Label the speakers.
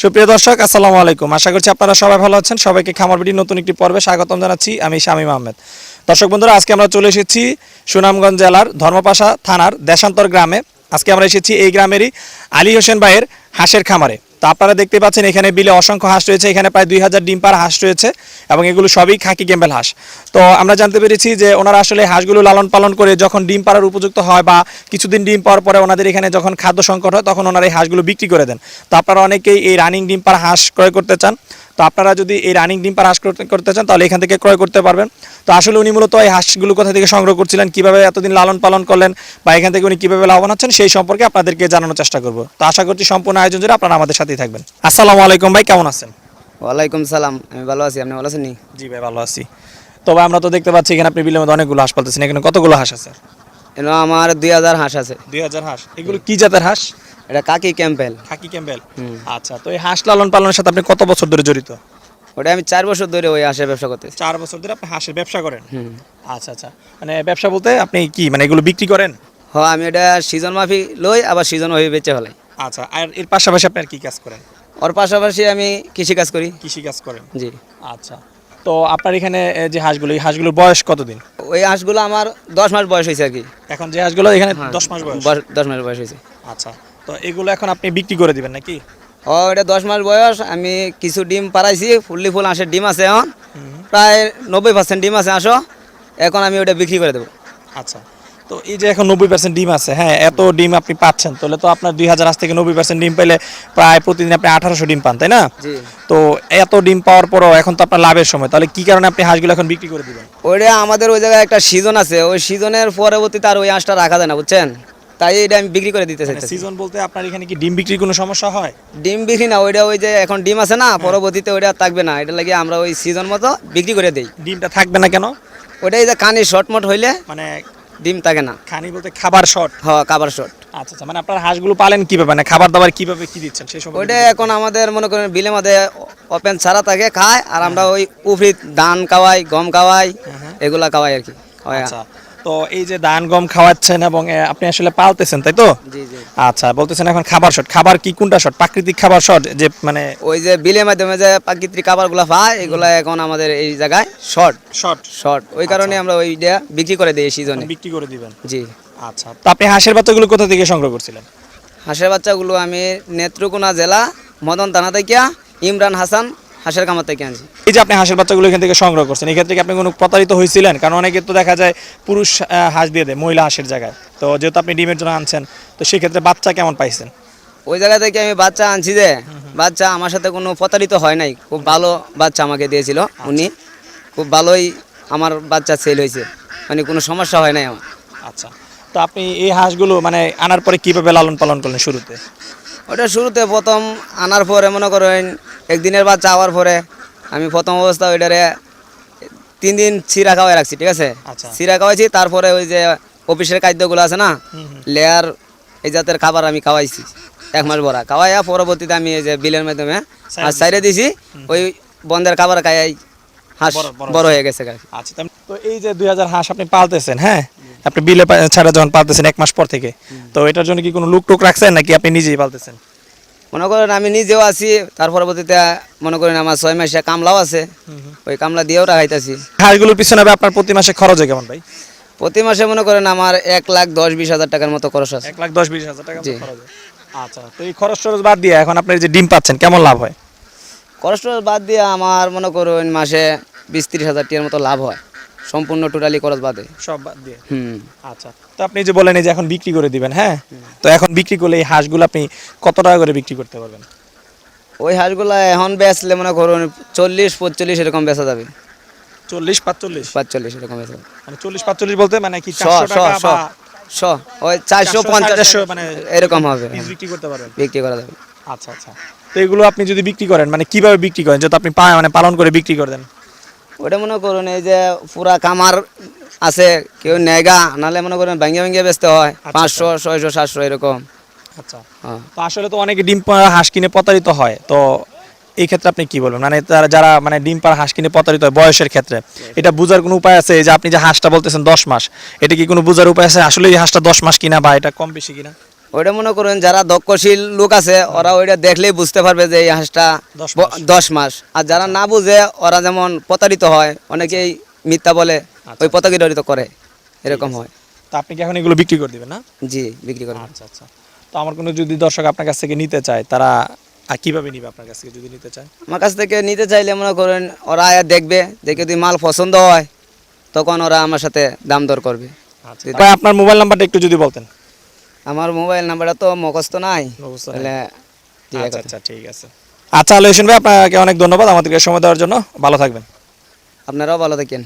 Speaker 1: সুপ্রিয় দর্শক আসসালামু আলাইকুম। আশা করছি আপনারা সবাই ভালো আছেন। সবাইকে খামার বিডির নতুন একটি পর্বে স্বাগতম জানাচ্ছি। আমি শামীম আহমেদ। দর্শক বন্ধুরা, আজকে আমরা চলে এসেছি সুনামগঞ্জ জেলার ধর্মপাশা থানার দেশান্তর গ্রামে। আজকে আমরা এসেছি এই গ্রামেরই আলী হোসেন ভাইয়ের হাঁসের খামারে। তো আপনারা দেখতে পাচ্ছেন এখানে বিলে অসংখ্য হাঁস রয়েছে। এখানে প্রায় 2000 ডিম পাড়া হাঁস রয়েছে এবং এগুলো সবই খাকি ক্যাম্বেল হাঁস। তো আমরা জানতে পেরেছি যে ওনারা আসলে হাঁসগুলো লালন পালন করে যখন ডিম পাড়ার উপযুক্ত হয় বা কিছুদিন ডিম পাওয়ার পরে ওনাদের এখানে যখন খাদ্য সংকট হয় তখন ওনারা এই হাঁসগুলো বিক্রি করে দেন। তো আপনারা অনেকেই এই রানিং ডিম পাড়া হাঁস ক্রয় করতে চান। তো আপনারা যদি এই রানিং ডিম পাড়া হাঁস করতে চান তাহলে এখান থেকে ক্রয় করতে পারবেন। তো আসলে উনি মূলত এই হাঁসগুলো কোথা থেকে সংগ্রহ করছিলেন, কীভাবে এতদিন লালন পালন করলেন বা এখান থেকে উনি কীভাবে লাভবান হচ্ছেন সেই সম্পর্কে আপনাদেরকে জানানোর চেষ্টা করব। তো আশা করছি সম্পূর্ণ আয়োজন জুড়ে আপনারা আমাদের সাথেই থাকবেন। আসসালামু আলাইকুম ভাই, কেমন আছেন?
Speaker 2: ওয়ালাইকুম সালাম, আমি ভালো আছি। আপনি ভালো আছেন?
Speaker 1: জি ভাই, ভালো আছি। তো ভাই আমরা তো দেখতে পাচ্ছি এখানে আপনি বিলের মধ্যে অনেকগুলো হাঁস পালতেছেন। এখানে কতগুলো হাঁস আছে?
Speaker 2: আমার 2000 হাঁস আছে।
Speaker 1: 2000 হাঁস। এগুলো কি জাতের হাঁস?
Speaker 2: এটা কাকি ক্যাম্পেল।
Speaker 1: খাকি ক্যাম্বেল। আচ্ছা, তো এই হাঁস লালন পালনের সাথে আপনি কত বছর ধরে জড়িত?
Speaker 2: ওটা আমি 4 বছর ধরে ওই হাঁসের ব্যবসা করতেছি।
Speaker 1: 4 বছর ধরে আপনি হাঁসের ব্যবসা করেন? আচ্ছা আচ্ছা, মানে ব্যবসা বলতে আপনি কি মানে এগুলো বিক্রি করেন?
Speaker 2: হ্যাঁ, আমি এটা সিজন মাফি লই, আবার সিজন মাফি বেচে ফেলাই।
Speaker 1: আচ্ছা, আর এর পাশাপাশি আপনি আর কি কাজ করেন?
Speaker 2: ওর পাশাপাশি আমি কৃষি কাজ করি।
Speaker 1: কৃষি কাজ করেন?
Speaker 2: জি।
Speaker 1: আচ্ছা, তো আপনার এখানে যে হাঁসগুলো, এই হাঁসগুলোর বয়স কতদিন?
Speaker 2: ওই হাঁসগুলো আমার 10 মাস বয়স হয়েছে আর কি।
Speaker 1: এখন যে হাঁসগুলো এখানে 10 মাস বয়স?
Speaker 2: 10 মাস বয়স হয়েছে।
Speaker 1: আচ্ছা, তো এগুলো এখন আপনি বিক্রি করে দিবেন নাকি?
Speaker 2: ও, এটা 10 মাস বয়স। আমি কিছু ডিম পাড়াইছি, ফুল হাঁসের ডিম আছে এখন প্রায় 90% ডিম আছে আসো। এখন আমি ওটা বিক্রি করে দেবো।
Speaker 1: আচ্ছা, তো এই যে এখন 90% ডিম আছে, হ্যাঁ, এত ডিম আপনি পাচ্ছেন, তাহলে তো আপনার 2000 হাঁস থেকে 90% ডিম পেলে প্রায় প্রতিদিন আপনি 1800 ডিম পান, তাই না?
Speaker 2: জি।
Speaker 1: তো এত ডিম পাওয়ার পরও এখন তো আপনার লাভের সময়, তাহলে কি কারণে আপনি হাঁসগুলো এখন বিক্রি করে দিবেন?
Speaker 2: ওইটা আমাদের ওই জায়গায় একটা সিজন আছে, ওই সিজনের পরবর্তীতে আর ওই হাঁসটা রাখা যায় না, বুঝছেন? তাই এটা আমি বিক্রি করে দিতে চাইছি।
Speaker 1: সিজন বলতে আপনার এখানে কি ডিম বিক্রির কোনো সমস্যা হয়?
Speaker 2: ডিম বিক্রি না, ওইটা ওই যে এখন ডিম আছে না, পরবর্তীতে ওইটা থাকবে না, এটা লাগে আমরা ওই সিজন মতো বিক্রি করে দেই।
Speaker 1: ডিমটা থাকবে না কেন?
Speaker 2: ওইটাই যে কানি শর্টমট হইলে
Speaker 1: মানে
Speaker 2: ডিম থাকে না।
Speaker 1: খানি বলতে খাবার শর্ট?
Speaker 2: হ্যাঁ, খাবার শর্ট।
Speaker 1: আচ্ছা আচ্ছা, মানে আপনার হাঁসগুলো পালেন কিভাবে, মানে খাবার দাবার কিভাবে কি দিচ্ছেন সেই সময়?
Speaker 2: ওইটা এখন আমাদের মনে করেন বিলের মধ্যে ওপেন ছাড়া থাকে, খায়, আর আমরা ওই উফরি ধান খাওয়াই, গম খাওয়াই, এগুলা খাওয়াই আর কি।
Speaker 1: আচ্ছা, তো এই যে ধান গম খাওয়াচ্ছেন এবং আপনি আসলে পালতেছেন, তাই তো?
Speaker 2: জি জি।
Speaker 1: আচ্ছা, বলতেছেন এখন খাবার শর্ট। খাবার কি কোনটা শর্ট? প্রাকৃতিক খাবার শর্ট, যে মানে
Speaker 2: ওই যে বিলের মাধ্যমে যে প্রাকৃতিক খাবারগুলো পায়, এগুলা এখন আমাদের এই জায়গায় শর্ট
Speaker 1: শর্ট
Speaker 2: শর্ট। ওই কারণে আমরা ওইটা বিক্রি করে দিই সিজনে।
Speaker 1: বিক্রি করে দিবেন?
Speaker 2: জি।
Speaker 1: আচ্ছা, তো আপনি হাঁসের বাচ্চাগুলো কোথা থেকে সংগ্রহ করছিলেন?
Speaker 2: হাঁসের বাচ্চাগুলো আমি নেত্রকোনা জেলা মদন থানা থেকে ইমরান হাসান হাঁসের খামার থেকে আনছি।
Speaker 1: এই যে আপনি হাঁসের বাচ্চাগুলো এখান থেকে সংগ্রহ করছেন, এই ক্ষেত্রে কি আপনি কোনো প্রতারিত হয়েছিলেন? কারণ অনেকে তো দেখা যায় পুরুষ হাঁস দিয়ে দেয় মহিলা হাঁসের জায়গায়। তো যেহেতু আপনি ডিমের জন্য আনছেন, তো সেক্ষেত্রে বাচ্চা কেমন পাইছেন?
Speaker 2: ওই জায়গা থেকে আমি বাচ্চা আনছি, যে বাচ্চা আমার সাথে কোনো প্রতারিত হয় নাই। খুব ভালো বাচ্চা আমাকে দিয়েছিল উনি, খুব ভালোই আমার বাচ্চা সেল হয়েছে, মানে কোনো সমস্যা হয় নাই আমার।
Speaker 1: আচ্ছা, তো আপনি এই হাঁসগুলো মানে আনার পরে কিভাবে লালন পালন করলেন শুরুতে?
Speaker 2: ওটা শুরুতে প্রথম আনার পরে মনে করেন একদিনের বাচ্চা হওয়ার পরে আমি প্রথম অবস্থা ওইটারে 3 দিন চিরা খাওয়াই রাখছি, ঠিক আছে?
Speaker 1: আচ্ছা।
Speaker 2: চিরা খাওয়াইছি, তারপরে ওই যে অফিসের খাদ্যগুলো আছে না, লেয়ার, এই জাতের খাবার আমি খাওয়াইছি 1 মাস ভরা খাওয়াইয়া। পরবর্তীতে আমি এই যে বিলের মাধ্যমে হাঁস সাইডে দিছি, ওই বন্ধের খাবার খাইয়াই হাঁস বড় হয়ে গেছে।
Speaker 1: আচ্ছা, তো এই যে 2000 হাঁস আপনি পালতেছেন, হ্যাঁ, আপনি বিলে ছাড়া যখন পালতেছেন 1 মাস পর থেকে, তো এটার জন্য কি কোনো লোক টোক রাখছেন নাকি আপনি নিজেই পালতেছেন?
Speaker 2: মনে করেন আমি নিজেও আছি, তার পরবর্তীতে মনে করেন আমার 6 মাসে কামলাও আছে, ওই কামলা দিয়েও রাখাইতেছি।
Speaker 1: হাঁসগুলোর পিছনে আপনার প্রতি মাসে খরচ হয় কেমন ভাই?
Speaker 2: প্রতি মাসে মনে করেন আমার 1,10,20 হাজার টাকার মতো খরচ আছে।
Speaker 1: 1,10,20,000 টাকা মতো খরচ হয়। আচ্ছা, তো এই খরচ টরচ বাদ দিয়ে এখন আপনার যে ডিম পাচ্ছেন কেমন লাভ হয়?
Speaker 2: খরচ টরচ বাদ দিয়ে আমার মনে করেন মাসে 20-30 হাজার টাকার মতো লাভ হয়, সম্পূর্ণ টোটালি খরচ বাদে,
Speaker 1: সব বাদ দিয়ে।
Speaker 2: আচ্ছা।
Speaker 1: তো আপনি যে বলেন এই যে এখন বিক্রি করে দিবেন, হ্যাঁ, তো এখন বিক্রি করলে এই হাঁসগুলো আপনি কত টাকা করে বিক্রি করতে পারবেন?
Speaker 2: ওই হাঁসগুলো এখন বেচলে মনে করুন 40-45 এরকম বেচা যাবে।
Speaker 1: 40-45
Speaker 2: এরকম বেচা যাবে।
Speaker 1: মানে 40-45 বলতে মানে কি 400 টাকা বা
Speaker 2: ওই 450
Speaker 1: মানে
Speaker 2: এরকম হবে,
Speaker 1: বিক্রি করতে পারবেন?
Speaker 2: বিক্রি করা যাবে।
Speaker 1: আচ্ছা আচ্ছা, তো এগুলো আপনি যদি বিক্রি করেন মানে কিভাবে বিক্রি করেন, যত আপনি মানে পালন করে বিক্রি করে দেন?
Speaker 2: ওটা মনে করুন এই যে পুরা খামার আছে, কেউ নেগা নাহলে মনে করেন ভেঙে ভেঙে বেচতে হয়, 500, 600, 700 এরকম।
Speaker 1: আচ্ছা, তো আসলে তো অনেকে ডিম পাড়া হাঁস কিনে প্রতারিত হয়, তো এই ক্ষেত্রে আপনি কি বলবেন? মানে যারা মানে ডিম পাড়া হাঁস কিনে প্রতারিত হয় বয়সের ক্ষেত্রে, এটা বোঝার কোনো উপায় আছে? যে আপনি যে হাঁসটা বলতেছেন 10 মাস, এটা কি কোনো বোঝার উপায় আছে আসলে এই হাঁসটা 10 মাস কিনা বা এটা কম বেশি কিনা?
Speaker 2: ওইটা মনে করেন যারা দক্ষশীল লোক আছে ওরা ওইটা দেখলেই বুঝতে পারবে যে এই হাঁসটা
Speaker 1: 10 মাস।
Speaker 2: 10 মাস। আর যারা না বুঝে ওরা যেমন প্রতারিত হয়, অনেকেই মিথ্যা বলে, ওই প্রতারিত করে, এরকম হয়।
Speaker 1: তো আপনি কি এখন এগুলো বিক্রি করে দিবেন না?
Speaker 2: জি, বিক্রি করে।
Speaker 1: আচ্ছা আচ্ছা। তো আমার কোনো যদি দর্শক আপনার কাছ থেকে নিতে চায় তারা কিভাবে নিবে আপনার কাছ থেকে যদি নিতে চায়?
Speaker 2: আমার কাছ থেকে নিতে চাইলে মনে করেন ওরা আয়া দেখবে, দেখে যদি মাল পছন্দ হয় তখন ওরা আমার সাথে দাম দর করবে।
Speaker 1: আচ্ছা ভাই, আপনার মোবাইল নাম্বারটা একটু যদি বলতেন।
Speaker 2: আমার মোবাইল নাম্বারটা তো মুখস্থ নাই,
Speaker 1: মুখস্থ নাই।
Speaker 2: তাহলে ঠিক
Speaker 1: আচ্ছা
Speaker 2: আছে।
Speaker 1: আচ্ছা, ঠিক আছে। আচ্ছা আলোচন ভাই, আপনাকে অনেক ধন্যবাদ আমাদেরকে সময় দেওয়ার জন্য। ভালো থাকবেন।
Speaker 2: আপনারাও ভালো থাকেন।